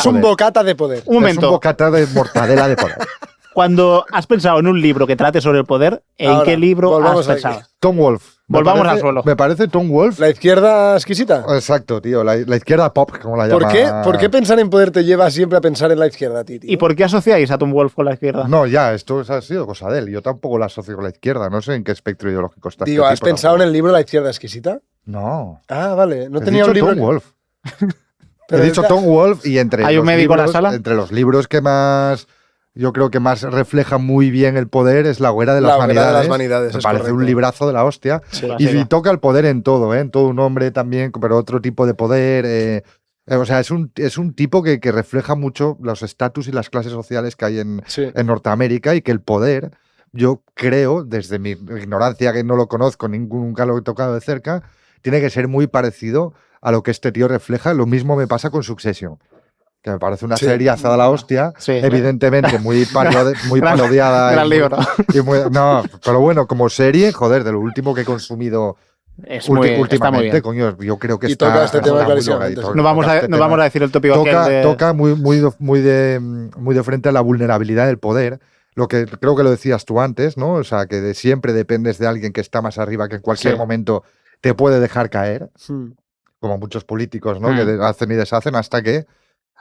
un bocata de poder. Un momento. Es un bocata de mortadela de poder. Cuando has pensado en un libro que trate sobre el poder, ¿en Ahora, qué libro has volvamos aquí. pensado? Tom Wolfe. Volvamos al suelo. Me parece Tom Wolfe. La izquierda exquisita. Exacto, tío. La izquierda pop, como la llama. ¿Por qué pensar en poder te lleva siempre a pensar en la izquierda a ti, tío? ¿Y por qué asociáis a Tom Wolfe con la izquierda? No, ya, esto ha sido cosa de él. Yo tampoco la asocio con la izquierda. No sé en qué espectro ideológico está. Digo, ¿has pensado en el libro La izquierda exquisita? No. Ah, vale. No He tenía dicho un libro. Tom Wolfe. Pero He dicho Tom Wolfe y entre ¿Hay un los médico en la libros, sala? entre los libros que más, yo creo que más refleja muy bien el poder es La hoguera de las La hoguera vanidades. de las vanidades, Me es parece correcto. un librazo de la hostia. Sí, Y sí. toca el poder en todo, ¿eh? En todo un hombre también, pero otro tipo de poder. O sea, es un tipo que refleja mucho los estatus y las clases sociales que hay en Norteamérica y que el poder, yo creo, desde mi ignorancia, que no lo conozco, nunca lo he tocado de cerca, tiene que ser muy parecido a lo que este tío refleja. Lo mismo me pasa con Succession, que me parece una serie azada a la hostia, Sí. evidentemente muy parodiada. Gran libro. No, pero bueno, como serie, joder, de lo último que he consumido Está muy últimamente, bien. coño, yo creo que Y está, toca este tema está muy clarísimamente. logradito. No vamos Toca a, este no tema. vamos a decir el tópico aquel de... Toca muy de frente a la vulnerabilidad del poder. Lo que creo que lo decías tú antes, ¿no? O sea, que siempre dependes de alguien que está más arriba, que en cualquier Sí. momento te puede dejar caer, Hmm. como muchos políticos, ¿no? Que hacen y deshacen hasta que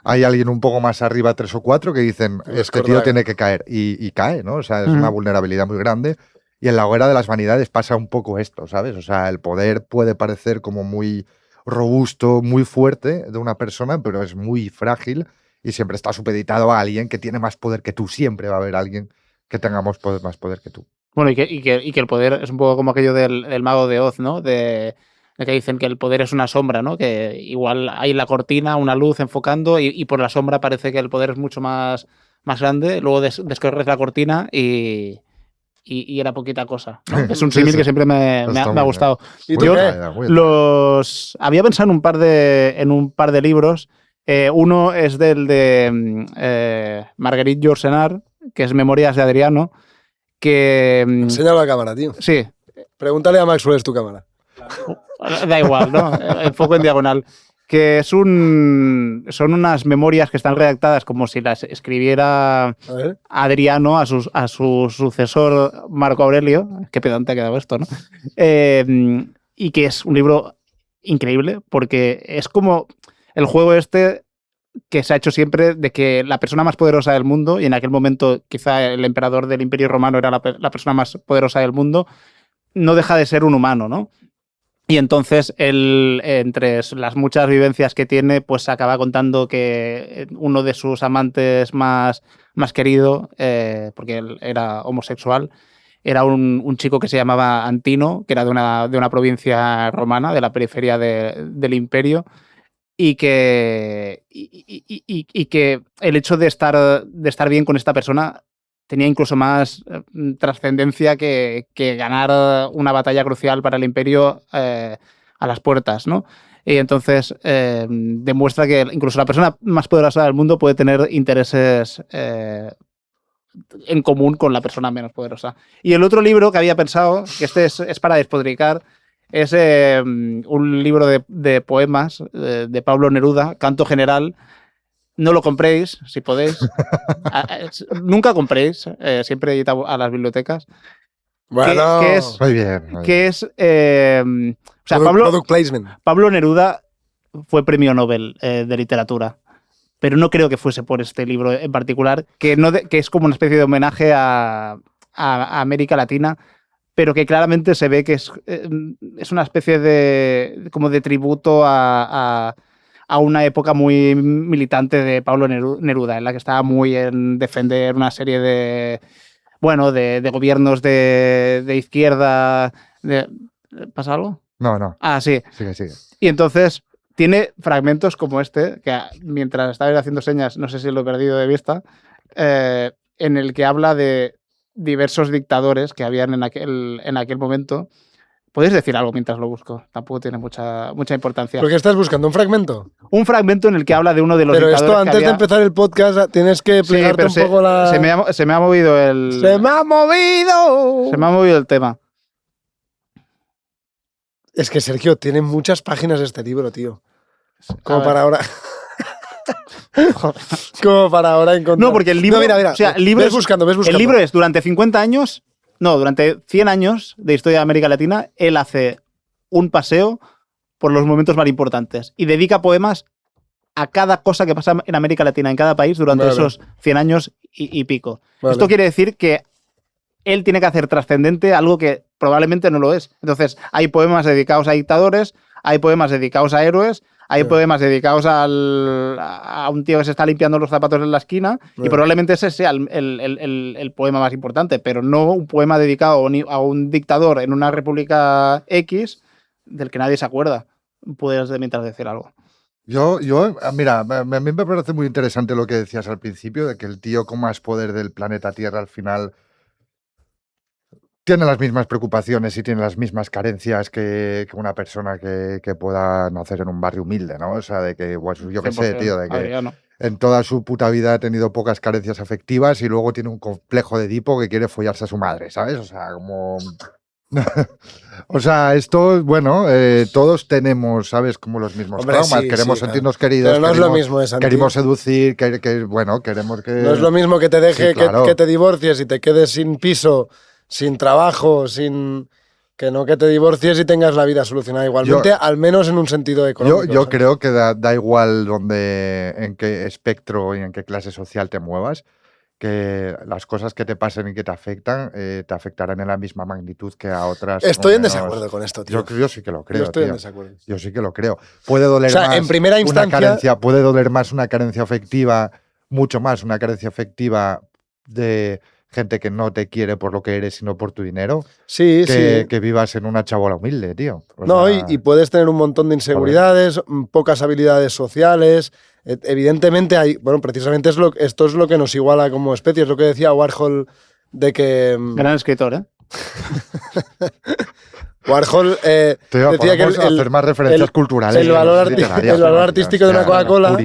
hay alguien un poco más arriba, 3 o 4, que dicen, este tío tiene que caer. Y cae, ¿no? O sea, es una vulnerabilidad muy grande. Y en La hoguera de las vanidades pasa un poco esto, ¿sabes? O sea, el poder puede parecer como muy robusto, muy fuerte de una persona, pero es muy frágil y siempre está supeditado a alguien que tiene más poder que tú. Siempre va a haber alguien que tenga más poder que tú. Bueno, y que el poder es un poco como aquello del mago de Oz, ¿no? De que dicen que el poder es una sombra, ¿no? Que igual hay en la cortina una luz enfocando y por la sombra parece que el poder es mucho más grande. Luego descorres la cortina y era poquita cosa, ¿no? Es un símil que siempre me ha gustado. ¿Y tú Yo qué? había pensado en un par de libros. Uno es del de Marguerite Yourcenar, que es Memorias de Adriano, que... Enséñalo a la cámara, tío. Sí. Pregúntale a Maxwell, es tu cámara. Da igual, ¿no? Enfoco en diagonal. Que son unas memorias que están redactadas como si las escribiera Adriano a su sucesor Marco Aurelio. Qué pedante ha quedado esto, ¿no? Y que es un libro increíble porque es como el juego este que se ha hecho siempre de que la persona más poderosa del mundo, y en aquel momento quizá el emperador del Imperio Romano era la persona más poderosa del mundo, no deja de ser un humano, ¿no? Y entonces él, entre las muchas vivencias que tiene, pues acaba contando que uno de sus amantes más querido, porque él era homosexual, era un chico que se llamaba Antino, que era de una provincia romana, de la periferia del imperio, y que el hecho de estar bien con esta persona tenía incluso más trascendencia que ganar una batalla crucial para el imperio a las puertas, ¿no? Y entonces demuestra que incluso la persona más poderosa del mundo puede tener intereses en común con la persona menos poderosa. Y el otro libro que había pensado, que este es para despodricar, es un libro de poemas de Pablo Neruda, Canto General. No lo compréis, si podéis. Nunca compréis, siempre id a las bibliotecas. Bueno, que es, muy bien. que es o sea, product placement. Pablo Neruda fue premio Nobel de literatura, pero no creo que fuese por este libro en particular, que es como una especie de homenaje a América Latina, pero que claramente se ve que es una especie de tributo a una época muy militante de Pablo Neruda, en la que estaba muy en defender una serie de gobiernos de izquierda. ¿Pasa algo? No. Ah, sí. Sigue. Y entonces tiene fragmentos como este, que mientras estaba haciendo señas, no sé si lo he perdido de vista, en el que habla de diversos dictadores que habían en aquel momento. ¿Podéis decir algo mientras lo busco? Tampoco tiene mucha importancia. ¿Por qué estás buscando? ¿Un fragmento? Un fragmento en el que habla de uno de los dictadores. Pero esto, antes de empezar el podcast, tienes que plegarte un poco la... Se me ha movido el... ¡Se me ha movido! Se me ha movido el tema. Es que, Sergio, tiene muchas páginas este libro, tío. Como para ahora... Como para ahora encontrar... No, porque el libro... No, mira. O sea, el libro ves buscando. El libro es, durante 50 años, No, durante 100 años de historia de América Latina, él hace un paseo por los momentos más importantes y dedica poemas a cada cosa que pasa en América Latina, en cada país, durante esos 100 años y pico. Esto quiere decir que él tiene que hacer trascendente algo que probablemente no lo es. Entonces, hay poemas dedicados a dictadores, hay poemas dedicados a héroes, hay poemas dedicados a un tío que se está limpiando los zapatos en la esquina y probablemente ese sea el poema más importante, pero no un poema dedicado a un dictador en una república X del que nadie se acuerda. Puedes mientras decir algo. Mira, a mí me parece muy interesante lo que decías al principio, de que el tío con más poder del planeta Tierra al final tiene las mismas preocupaciones y tiene las mismas carencias que una persona que pueda nacer en un barrio humilde, ¿no? O sea, de que, pues, yo qué sé, tío, de que en toda su puta vida ha tenido pocas carencias afectivas y luego tiene un complejo de Edipo que quiere follarse a su madre, ¿sabes? O sea, como... O sea, esto, bueno, todos tenemos, ¿sabes? Como los mismos traumas. Queremos sentirnos queridos. Pero no es lo mismo, queremos seducir, bueno, queremos que... No es lo mismo que te deje, que te divorcies y te quedes sin piso, sin trabajo, que no que te divorcies y tengas la vida solucionada igualmente, al menos en un sentido económico. Yo creo que da igual en qué espectro y en qué clase social te muevas, que las cosas que te pasen y que te afectan, te afectarán en la misma magnitud que a otras. Estoy en desacuerdo con esto, tío. Yo sí que lo creo, Yo estoy tío. en desacuerdo. Yo sí que lo creo. Puede doler más en primera instancia, una carencia, puede doler más una carencia afectiva, mucho más una carencia afectiva de gente que no te quiere por lo que eres, sino por tu dinero. Sí. Que vivas en una chabola humilde, tío. Y puedes tener un montón de inseguridades, pocas habilidades sociales. Evidentemente hay, bueno, precisamente esto es lo que nos iguala como especie, es lo que decía Warhol de que... Gran escritor, ¿eh? Warhol decía que hacer más referencias culturales. El valor artístico de una Coca-Cola.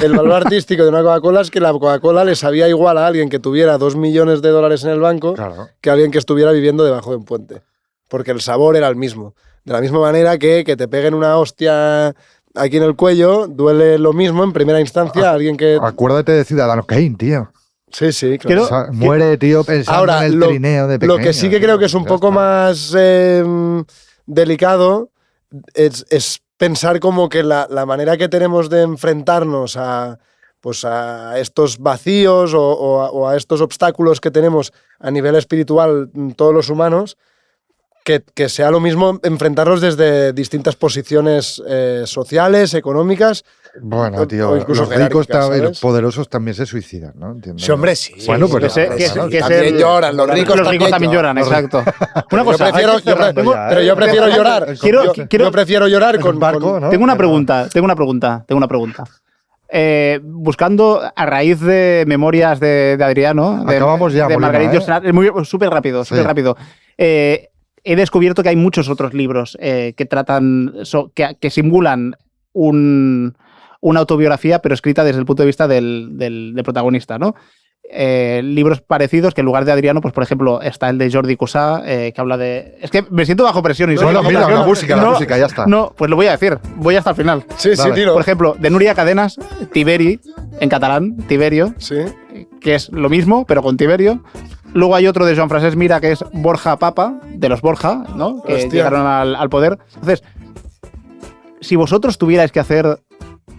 El valor artístico de una Coca-Cola es que la Coca-Cola le sabía igual a alguien que tuviera $2 millones en el banco que a alguien que estuviera viviendo debajo de un puente. Porque el sabor era el mismo. De la misma manera que te peguen una hostia aquí en el cuello duele lo mismo en primera instancia a alguien que... Acuérdate de Ciudadano Kane, tío. Sí, claro. O sea, muere, tío, pensando en el trineo de pequeño. Lo que sí que creo que es un poco más delicado es pensar como que la manera que tenemos de enfrentarnos a estos vacíos o a estos obstáculos que tenemos a nivel espiritual todos los humanos, que sea lo mismo enfrentarlos desde distintas posiciones sociales, económicas. Bueno, tío, los ricos y los poderosos también se suicidan, ¿no? ¿Entiendes? Sí, hombre, sí. Bueno, pues también lloran, los ricos también lloran, exacto. Una cosa, yo prefiero llorar. Yo prefiero llorar con barco, ¿no? Tengo una pregunta. Buscando a raíz de memorias de Adriano, acabamos ya, de Margarito Senat, es súper rápido. He descubierto que hay muchos otros libros que tratan, que simulan una autobiografía, pero escrita desde el punto de vista del protagonista, ¿no? Libros parecidos, que en lugar de Adriano, pues por ejemplo, está el de Jordi Cussà, que habla de... Es que me siento bajo presión. La música, ya está. No, pues lo voy a decir, voy hasta el final. Sí, tiro. Por ejemplo, de Núria Cadenas, Tiberi, en catalán, Tiberio, que es lo mismo, pero con Tiberio. Luego hay otro de Joan Francesc Mira, que es Borja Papa, de los Borja, ¿no? Que llegaron al poder. Entonces, si vosotros tuvierais que hacer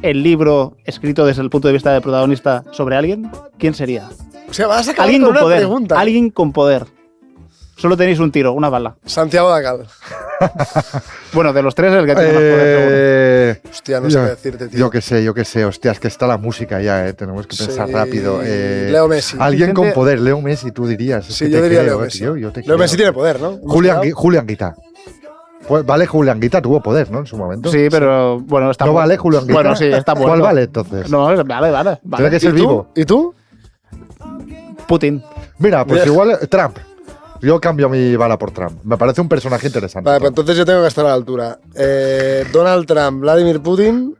el libro escrito desde el punto de vista del protagonista sobre alguien, ¿quién sería? O sea, vas a acabar alguien con con una poder. pregunta. Alguien con poder. Solo tenéis un tiro, una bala. Santiago Dacal. Bueno, de los tres es el que tiene más poder, seguro. Hostia, no sé qué decirte, tío. Yo qué sé. Hostia, es que está la música ya, tenemos que pensar rápido. Leo Messi. Alguien con poder, Leo Messi, tú dirías. Sí, yo diría Leo Messi. Leo Messi tiene poder, ¿no? Julián Guita. Pues vale, Julián Guita tuvo poder, ¿no? En su momento. Sí, pero bueno, está... ¿No vale Julián Guita? Bueno, sí, está bueno. ¿Cuál vale entonces? No, vale. Tiene que ser vivo. ¿Y tú? Putin. Mira, pues igual Trump. Yo cambio mi bala por Trump. Me parece un personaje interesante. Vale, pues entonces yo tengo que estar a la altura. Donald Trump, Vladimir Putin,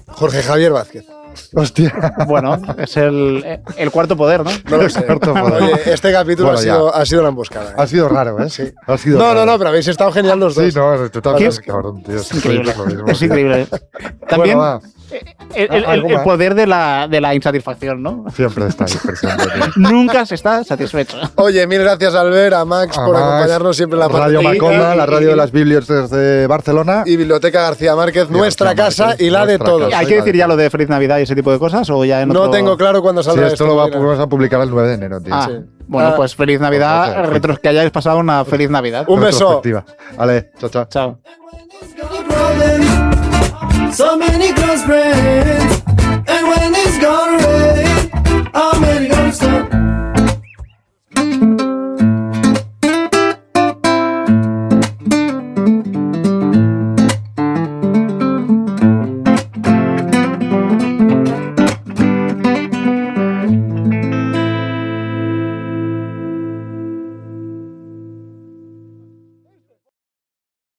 Jorge Javier Vázquez. Hostia. Bueno, es el cuarto poder, ¿no? No lo sé. Cuarto poder. Oye, este capítulo Bueno, ha sido una emboscada. Ha sido raro, ¿eh? Sí. Ha sido No, raro. pero habéis estado genial los dos. Sí, no, totalmente, ¿Qué? cabrón, tío. Es increíble. Lo mismo, Es tío. increíble. También Bueno, va, algo el más. poder de la insatisfacción, ¿no? siempre está ahí presente, tío. Nunca se está satisfecho. Oye, mil gracias, Albert, a Max por Además, acompañarnos siempre en la parte Radio técnica. Maconda, la radio de las Biblias de Barcelona. Y Biblioteca García Márquez, nuestra García casa Márquez, y la de nuestra todos. casa. ¿Hay que decir ya lo de Feliz Navidad y ese tipo de cosas? ¿O ya en No otro- tengo claro cuándo Sí, saldrá esto lo mira. vamos a publicar el 9 de enero, tío. Ah, Sí. bueno, Ah. pues feliz Navidad. Pues, Retros que hayáis pasado una feliz Navidad. Un beso. Retrospectiva. Vale, chao, chao. Chao. So many close friends.